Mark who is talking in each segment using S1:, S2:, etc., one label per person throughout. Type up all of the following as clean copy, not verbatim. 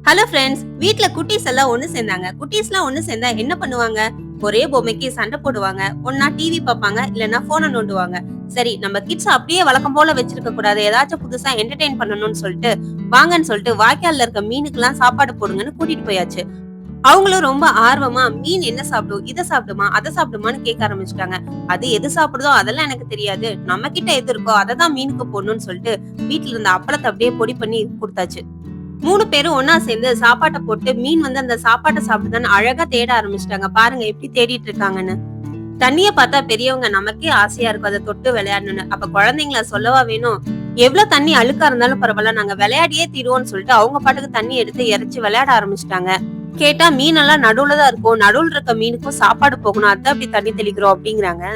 S1: Hello friends, வீட்ல குட்டீஸ் எல்லாம் ஒண்ணு சேர்ந்தாங்க. குட்டீஸ்லாம் ஒண்ணு சேர்ந்தா என்ன பண்ணுவாங்க? ஒரே பொம்மைக்கு சண்டை போடுவாங்க. ஒண்ணா டிவி பார்ப்பாங்க, இல்லன்னா ஃபோன நோண்டுவாங்க. சரி, நம்ம கிட்ஸ் அப்படியே வழக்கம் போல வச்சிருக்க கூடாது. ஏதாச்சும் புதுசா என்டர்டெயின் பண்ணணும்னு சொல்லிட்டு, வாங்கன்னு சொல்லிட்டு வாய்க்கால்ல இருக்க மீனுக்கெல்லாம் சாப்பாடு போடுங்கன்னு கூட்டிட்டு போயாச்சு. அவங்களும் ரொம்ப ஆர்வமா மீன் என்ன சாப்பிடும், இத சாப்பிடுமா, அத சாப்பிடுமான்னு கேட்க ஆரம்பிச்சுட்டாங்க. அது எது சாப்பிடுதோ அதெல்லாம் எனக்கு தெரியாது. நம்ம கிட்ட எது இருக்கோ அதை தான் மீனுக்கு போடணும்னு சொல்லிட்டு வீட்ல இருந்த அப்பளத்த அப்படியே பொடி பண்ணி குடுத்தாச்சு. 3 பேரும் ஒண்ணா சேர்ந்து சாப்பாட்ட போட்டு மீன் வந்து அந்த சாப்பாட்ட சாப்பிடுதான்னு அழகா தேட ஆரம்பிச்சுட்டாங்க. பாருங்க எப்படி தேடிட்டு இருக்காங்கன்னு. தண்ணிய பார்த்தா பெரியவங்க நமக்கே ஆசையா இருக்கும் அத தொட்டு விளையாடணும்னு. அப்ப குழந்தைங்கள சொல்லவா வேணும்? எவ்வளவு தண்ணி அழுக்கா இருந்தாலும் பரவாயில்ல, நாங்க விளையாடியே தீருவோம்னு சொல்லிட்டு அவங்க பாட்டுக்கு தண்ணி எடுத்து இறைச்சி விளையாட ஆரம்பிச்சுட்டாங்க. கேட்டா மீனெல்லாம் நடுவுல தான் இருக்கும். நடுவுல இருக்க மீனுக்கும் சாப்பாடு போகணும். அதான் அப்படி தண்ணி தெளிக்கிறோம் அப்படிங்கிறாங்க.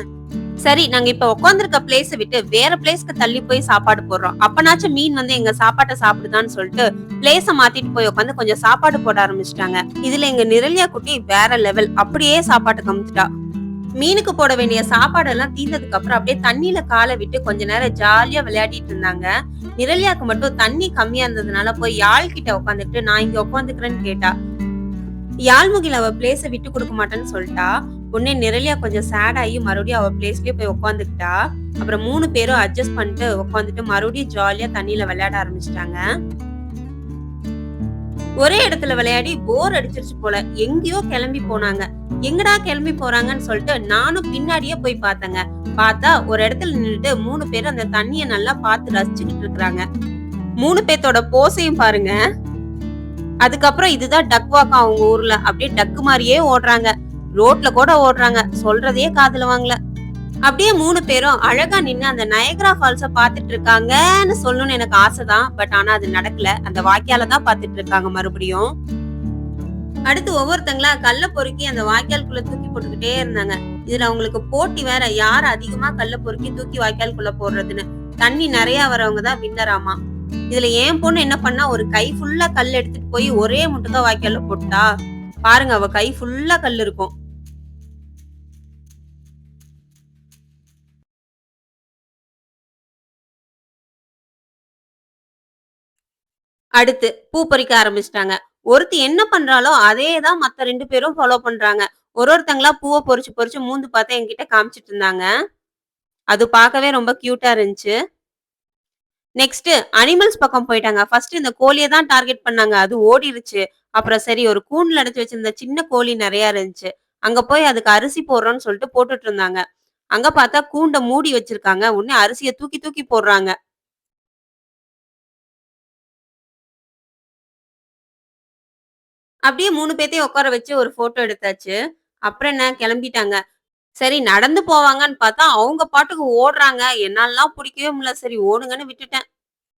S1: சரி, நாங்க இப்ப உட்கார்ந்திருக்க பிளேஸ விட்டு வேற பிளேஸ்க்கு தள்ளி போய் சாப்பாடு போடுறோம். அப்பனாச்சும் மீன் வந்து எங்க சாப்பாட்ட சாப்பிடுதான்னு சொல்லிட்டு பிளேஸ மாத்திட்டு போய் உட்காந்து கொஞ்சம் சாப்பாடு போட ஆரம்பிச்சுட்டாங்க. இதுல எங்க நிரல்யா குட்டி வேற லெவல். அப்படியே சாப்பாட்டு கமுத்துட்டா. மீனுக்கு போட வேண்டிய சாப்பாடு எல்லாம் தீர்ந்ததுக்கு அப்புறம் அப்படியே தண்ணியில காலை விட்டு கொஞ்ச நேரம் ஜாலியா விளையாடிட்டு இருந்தாங்க. நிரல்யாக்கு மட்டும் தண்ணி கம்மியா இருந்ததுனால போய் யாழ் கிட்ட உட்காந்துட்டு நான் இங்க உட்காந்துக்கிறேன்னு கேட்டா. யாழ்முகில அவ பிளேஸ விட்டு கொடுக்க மாட்டேன்னு சொல்லிட்டா. உடனே நிரலியா கொஞ்சம் சேட் ஆகி மறுபடியும் அவ பிளேஸ்லயே போய் உட்காந்துக்கிட்டா. அப்புறம் 3 பேரும் அட்ஜஸ்ட் பண்ணிட்டு உட்காந்துட்டு மறுபடியும் ஜாலியா தண்ணியில விளையாட ஆரம்பிச்சிட்டாங்க. ஒரே இடத்துல விளையாடி போர் அடிச்சிருச்சு போல. எங்கேயோ கிளம்பி போனாங்க. எங்கடா கிளம்பி போறாங்கன்னு சொல்லிட்டு நானும் பின்னாடியே போய் பார்த்தேங்க. பார்த்தா ஒரு இடத்துல நின்னுட்டு 3 பேரும் அந்த தண்ணிய நல்லா பார்த்து ரசிச்சுக்கிட்டு இருக்காங்க. 3 பேத்தோட போஸையும் பாருங்க. அதுக்கப்புறம் இதுதான் டக் வாக்கா அவங்க ஊர்ல. அப்படியே டக்கு மாதிரியே ஓடுறாங்க. ரோட்ல கூட ஓடுறாங்க. சொல்றதையே காதுல வாங்கல. அப்படியே 3 பேரும் அழகா நின்னு அந்த நயகரா ஃபால்ஸ பாத்துட்டு இருக்காங்கன்னு சொல்லணும்னு எனக்கு ஆசைதான். பட் ஆனா அது நடக்கல. அந்த வாய்க்கால தான் பாத்துட்டு இருக்காங்க மறுபடியும். அடுத்து ஒவ்வொருத்தங்களா கல்ல பொறுக்கி அந்த வாய்க்காலுக்குள்ள தூக்கி போட்டுக்கிட்டே இருந்தாங்க. இதுல அவங்களுக்கு போட்டி வேற, யார் அதிகமா கல்ல பொறுக்கி தூக்கி வாய்க்காலுக்குள்ள போடுறதுன்னு. தண்ணி நிறைய வரவங்க தான் வின்னராமா. இதுல என் பொண்ணு என்ன பண்ணா, ஒரு கை ஃபுல்லா கல் எடுத்துட்டு போய் ஒரே முட்டுக்கா வாய்க்கால்ல போட்டா. பாருங்க, அவ கை ஃபுல்லா கல் இருக்கும். அடுத்து பூ பறிக்க ஆரம்பிச்சிட்டாங்க. ஒருத்தி என்ன பண்றாளோ அதே தான் மத்த 2 பேரும் ஃபாலோ பண்றாங்க. ஒருத்தங்களா பூவ பொறிச்சு பொறிச்சு மூந்து பார்த்து என்கிட்ட காமிச்சிட்டு இருந்தாங்க. அது பார்க்கவே ரொம்ப கியூட்டா இருந்துச்சு. நெக்ஸ்ட் அனிமல்ஸ் பக்கம் போயிட்டாங்க. ஃபர்ஸ்ட் இந்த கோழிய தான் டார்கெட் பண்ணாங்க. அது ஓடிருச்சு. அப்புறம் சரி, ஒரு கூண்டுல அடைச்சு வச்சிருந்த சின்ன கோழி நெறைய இருந்துச்சு. அங்க போய் அதுக்கு அரிசி போடுறோம்னு சொல்லிட்டு போட்டுட்டு இருந்தாங்க. அங்க பார்த்தா கூண்ட மூடி வச்சிருக்காங்க. உடனே அரிசிய தூக்கி தூக்கி போடுறாங்க. அப்படியே 3 பேத்தையும் உட்கார வச்சு ஒரு ஃபோட்டோ எடுத்தாச்சு. அப்புறம் என்ன கிளம்பிட்டாங்க. சரி, நடந்து போவாங்கன்னு பார்த்தா, அவங்க பாட்டுக்கு ஓடுறாங்க. என்னாலலாம் புடிக்கவே முடியல. சரி ஓடுங்கன்னு விட்டுட்டேன்.